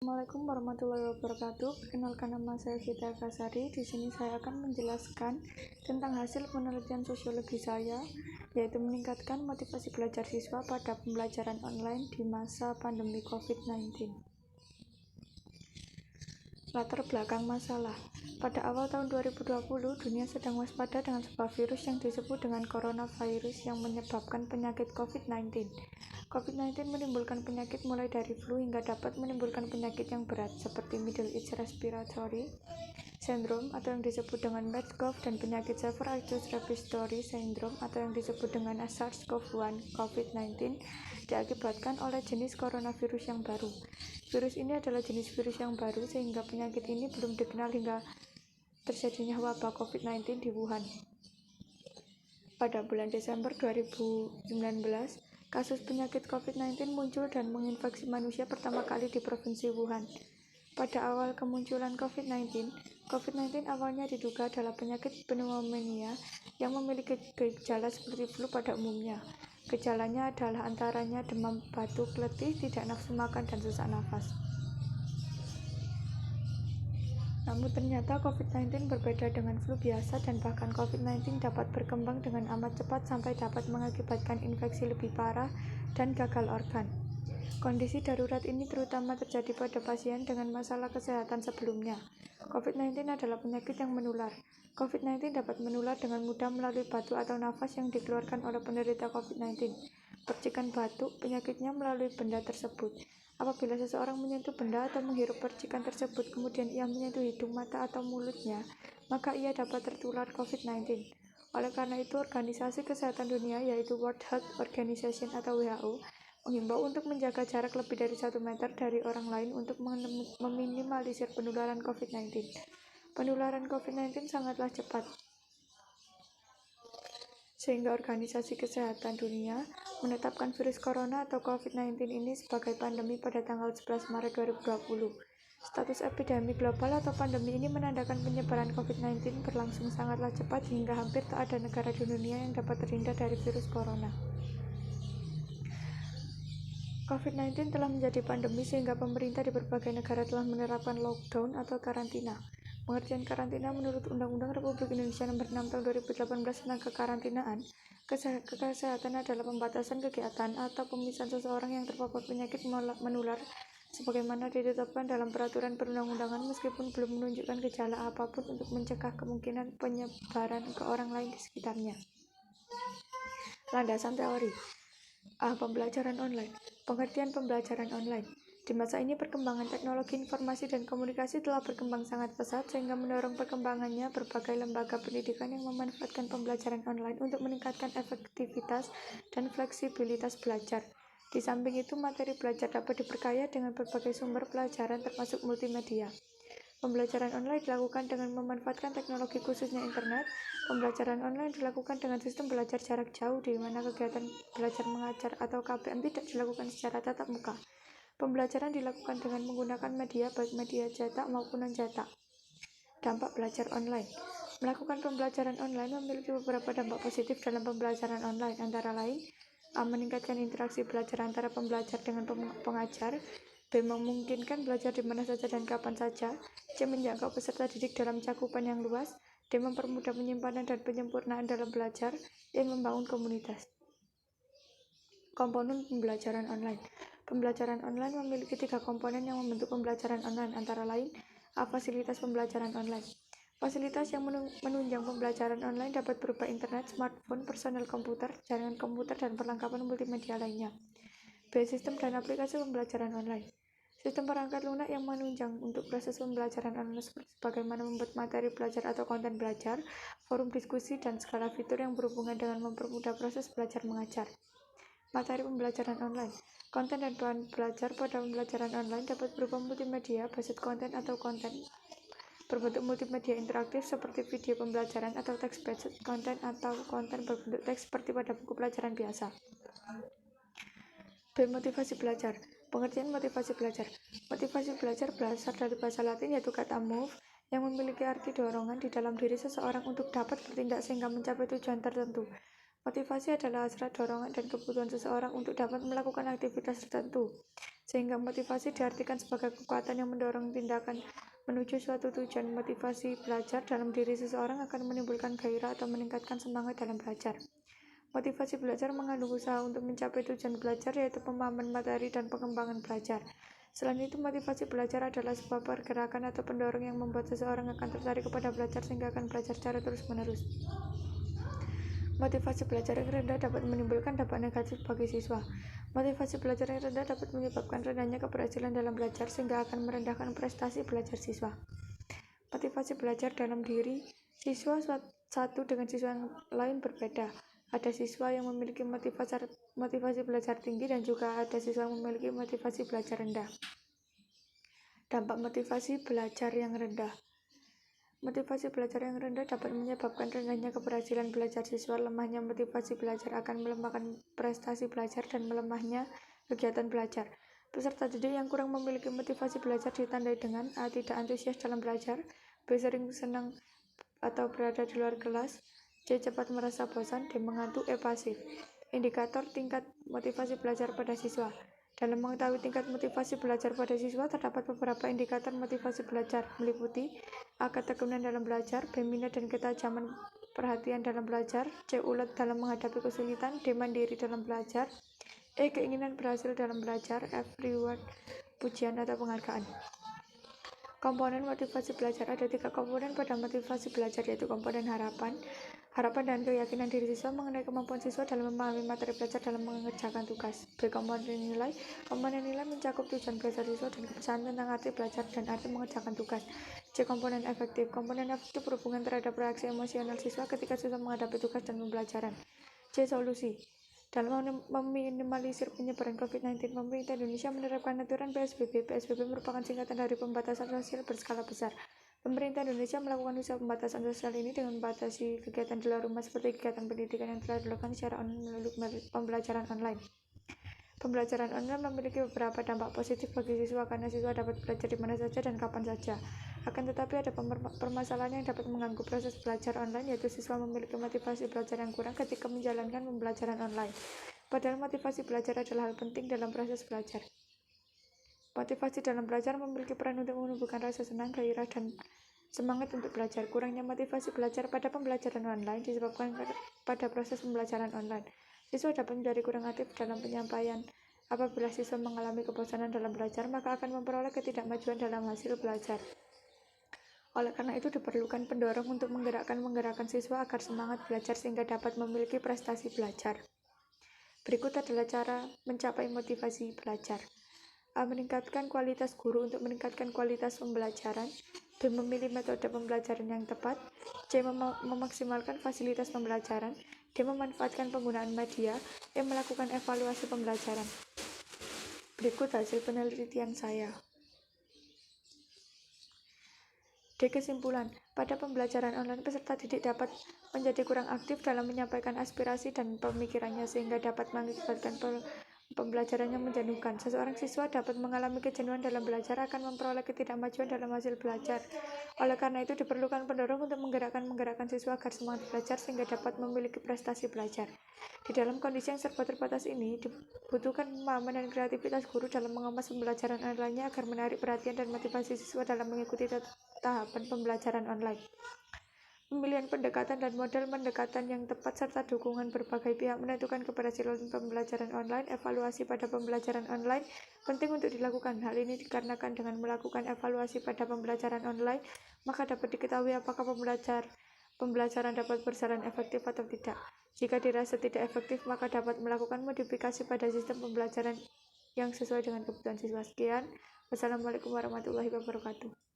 Assalamualaikum warahmatullahi wabarakatuh. Perkenalkan, nama saya Vita Kasari. Di sini saya akan menjelaskan tentang hasil penelitian sosiologi saya, yaitu meningkatkan motivasi belajar siswa pada pembelajaran online di masa pandemi COVID-19. Latar belakang masalah. Pada awal tahun 2020, dunia sedang waspada dengan sebuah virus yang disebut dengan coronavirus yang menyebabkan penyakit COVID-19. COVID-19 menimbulkan penyakit mulai dari flu hingga dapat menimbulkan penyakit yang berat seperti Middle East Respiratory Syndrome atau yang disebut dengan MERS-CoV dan penyakit Severe Acute Respiratory Syndrome atau yang disebut dengan SARS-CoV-1 COVID-19 diakibatkan oleh jenis coronavirus yang baru. Virus ini adalah jenis virus yang baru sehingga penyakit ini belum dikenal hingga terjadinya wabah COVID-19 di Wuhan. Pada bulan Desember 2019, kasus penyakit COVID-19 muncul dan menginfeksi manusia pertama kali di provinsi Wuhan. Pada awal kemunculan COVID-19 awalnya diduga adalah penyakit pneumonia yang memiliki gejala seperti flu pada umumnya. Gejalanya adalah antaranya demam, batuk, letih, tidak nafsu makan, dan sesak nafas. Namun ternyata COVID-19 berbeda dengan flu biasa dan bahkan COVID-19 dapat berkembang dengan amat cepat sampai dapat mengakibatkan infeksi lebih parah dan gagal organ. Kondisi darurat ini terutama terjadi pada pasien dengan masalah kesehatan sebelumnya. COVID-19 adalah penyakit yang menular. COVID-19 dapat menular dengan mudah melalui batuk atau nafas yang dikeluarkan oleh penderita COVID-19. Percikan batuk, penyakitnya melalui benda tersebut. Apabila seseorang menyentuh benda atau menghirup percikan tersebut, kemudian ia menyentuh hidung, mata, atau mulutnya, maka ia dapat tertular COVID-19. Oleh karena itu, Organisasi Kesehatan Dunia, yaitu World Health Organization atau WHO, menghimbau untuk menjaga jarak lebih dari 1 meter dari orang lain untuk meminimalisir penularan COVID-19. Penularan COVID-19 sangatlah cepat, sehingga Organisasi Kesehatan Dunia menetapkan virus corona atau COVID-19 ini sebagai pandemi pada tanggal 11 Maret 2020. Status epidemi global atau pandemi ini menandakan penyebaran COVID-19 berlangsung sangatlah cepat hingga hampir tak ada negara di dunia yang dapat terhindar dari virus corona. COVID-19 telah menjadi pandemi sehingga pemerintah di berbagai negara telah menerapkan lockdown atau karantina. Pengertian karantina menurut Undang-Undang Republik Indonesia Nomor 6 Tahun 2018 tentang kekarantinaan, kesehatan adalah pembatasan kegiatan atau pemisahan seseorang yang terpapar penyakit menular sebagaimana ditetapkan dalam peraturan perundang-undangan meskipun belum menunjukkan gejala apapun untuk mencegah kemungkinan penyebaran ke orang lain di sekitarnya. Landasan teori. Pembelajaran online. Pengertian pembelajaran online. Di masa ini perkembangan teknologi informasi dan komunikasi telah berkembang sangat pesat sehingga mendorong perkembangannya berbagai lembaga pendidikan yang memanfaatkan pembelajaran online untuk meningkatkan efektivitas dan fleksibilitas belajar. Di samping itu, materi belajar dapat diperkaya dengan berbagai sumber pelajaran termasuk multimedia. Pembelajaran online dilakukan dengan memanfaatkan teknologi khususnya internet. Pembelajaran online dilakukan dengan sistem belajar jarak jauh di mana kegiatan belajar mengajar atau KBM tidak dilakukan secara tatap muka. Pembelajaran dilakukan dengan menggunakan media baik media cetak maupun non-cetak. Dampak belajar online. Melakukan pembelajaran online memiliki beberapa dampak positif dalam pembelajaran online, antara lain meningkatkan interaksi belajar antara pembelajar dengan pengajar, B. memungkinkan belajar di mana saja dan kapan saja, C. menjangkau peserta didik dalam cakupan yang luas, D. mempermudah penyimpanan dan penyempurnaan dalam belajar, E. membangun komunitas. Komponen pembelajaran online. Pembelajaran online memiliki 3 komponen yang membentuk pembelajaran online, antara lain fasilitas pembelajaran online. Fasilitas yang menunjang pembelajaran online dapat berupa internet, smartphone, personel komputer, jaringan komputer, dan perlengkapan multimedia lainnya. B. Sistem dan aplikasi pembelajaran online. Sistem perangkat lunak yang menunjang untuk proses pembelajaran online seperti bagaimana membuat materi belajar atau konten belajar, forum diskusi, dan segala fitur yang berhubungan dengan mempermudah proses belajar mengajar. Materi pembelajaran online. Konten dan bahan belajar pada pembelajaran online dapat berupa multimedia, based konten atau konten berbentuk multimedia interaktif seperti video pembelajaran atau text-based konten atau konten berbentuk teks seperti pada buku pelajaran biasa. B. Motivasi belajar. Pengertian motivasi belajar. Motivasi belajar berasal dari bahasa Latin yaitu kata move yang memiliki arti dorongan di dalam diri seseorang untuk dapat bertindak sehingga mencapai tujuan tertentu. Motivasi adalah hasrat, dorongan, dan kebutuhan seseorang untuk dapat melakukan aktivitas tertentu. Sehingga motivasi diartikan sebagai kekuatan yang mendorong tindakan menuju suatu tujuan. Motivasi belajar dalam diri seseorang akan menimbulkan gairah atau meningkatkan semangat dalam belajar. Motivasi belajar mengandung usaha untuk mencapai tujuan belajar, yaitu pemahaman materi dan pengembangan belajar. Selain itu, motivasi belajar adalah sebuah pergerakan atau pendorong yang membuat seseorang akan tertarik kepada belajar sehingga akan belajar secara terus-menerus. Motivasi belajar yang rendah dapat menimbulkan dampak negatif bagi siswa. Motivasi belajar yang rendah dapat menyebabkan rendahnya keberhasilan dalam belajar sehingga akan merendahkan prestasi belajar siswa. Motivasi belajar dalam diri siswa satu dengan siswa yang lain berbeda. Ada siswa yang memiliki motivasi belajar tinggi dan juga ada siswa yang memiliki motivasi belajar rendah. Dampak motivasi belajar yang rendah. Motivasi belajar yang rendah dapat menyebabkan rendahnya keberhasilan belajar siswa. Lemahnya motivasi belajar akan melemahkan prestasi belajar dan melemahnya kegiatan belajar. Peserta didik yang kurang memiliki motivasi belajar ditandai dengan A. Tidak antusias dalam belajar, B. Sering senang atau berada di luar kelas, C. Cepat merasa bosan, D. Mengantuk, E. Pasif. Indikator tingkat motivasi belajar pada siswa. Dalam mengetahui tingkat motivasi belajar pada siswa, terdapat beberapa indikator motivasi belajar, meliputi A. Ketekunan dalam belajar, B. Minat dan ketajaman perhatian dalam belajar, C. Ulet dalam menghadapi kesulitan, D. Mandiri dalam belajar, E. Keinginan berhasil dalam belajar, F. Reward, pujian atau penghargaan. Komponen motivasi belajar. Ada 3 komponen pada motivasi belajar, yaitu komponen harapan dan keyakinan diri siswa mengenai kemampuan siswa dalam memahami materi belajar dalam mengerjakan tugas. B. Komponen nilai. Komponen nilai mencakup tujuan belajar siswa dan kepecahan tentang arti belajar dan arti mengerjakan tugas. C. Komponen efektif. Komponen efektif berhubungan terhadap reaksi emosional siswa ketika siswa menghadapi tugas dan pembelajaran. C. Solusi. Dalam meminimalisir penyebaran COVID-19, pemerintah Indonesia menerapkan aturan PSBB. PSBB merupakan singkatan dari pembatasan sosial berskala besar. Pemerintah Indonesia melakukan usaha pembatasan sosial ini dengan membatasi kegiatan di luar rumah seperti kegiatan pendidikan yang telah dilakukan secara online melalui pembelajaran online. Pembelajaran online memiliki beberapa dampak positif bagi siswa karena siswa dapat belajar di mana saja dan kapan saja. Akan tetapi ada permasalahan yang dapat mengganggu proses belajar online, yaitu siswa memiliki motivasi belajar yang kurang ketika menjalankan pembelajaran online. Padahal motivasi belajar adalah hal penting dalam proses belajar. Motivasi dalam belajar memiliki peran untuk menumbuhkan rasa senang, gairah, dan semangat untuk belajar. Kurangnya motivasi belajar pada pembelajaran online disebabkan pada proses pembelajaran online. Siswa dapat menjadi kurang aktif dalam penyampaian. Apabila siswa mengalami kebosanan dalam belajar, maka akan memperoleh ketidakmajuan dalam hasil belajar. Oleh karena itu diperlukan pendorong untuk menggerakkan siswa agar semangat belajar sehingga dapat memiliki prestasi belajar. Berikut adalah cara mencapai motivasi belajar. A. Meningkatkan kualitas guru untuk meningkatkan kualitas pembelajaran. B. Memilih metode pembelajaran yang tepat. C. Memaksimalkan fasilitas pembelajaran. D. Memanfaatkan penggunaan media. E. Melakukan evaluasi pembelajaran. Berikut hasil penelitian saya. D. Kesimpulan. Pada pembelajaran online, peserta didik dapat menjadi kurang aktif dalam menyampaikan aspirasi dan pemikirannya sehingga dapat mengakibatkan pembelajaran yang menjenuhkan. Seseorang siswa dapat mengalami kejenuhan dalam belajar, akan memperoleh ketidakmajuan dalam hasil belajar. Oleh karena itu diperlukan pendorong untuk menggerakkan siswa agar semangat belajar sehingga dapat memiliki prestasi belajar. Di dalam kondisi yang serba terbatas ini, dibutuhkan pemahaman dan kreativitas guru dalam mengemas pembelajaran online-nya agar menarik perhatian dan motivasi siswa dalam mengikuti tahapan pembelajaran online. Pemilihan pendekatan dan model pendekatan yang tepat serta dukungan berbagai pihak menentukan keberhasilan pembelajaran online. Evaluasi pada pembelajaran online penting untuk dilakukan. Hal ini dikarenakan dengan melakukan evaluasi pada pembelajaran online, maka dapat diketahui apakah pembelajaran dapat berjalan efektif atau tidak. Jika dirasa tidak efektif, maka dapat melakukan modifikasi pada sistem pembelajaran yang sesuai dengan kebutuhan siswa. Sekian. Wassalamualaikum warahmatullahi wabarakatuh.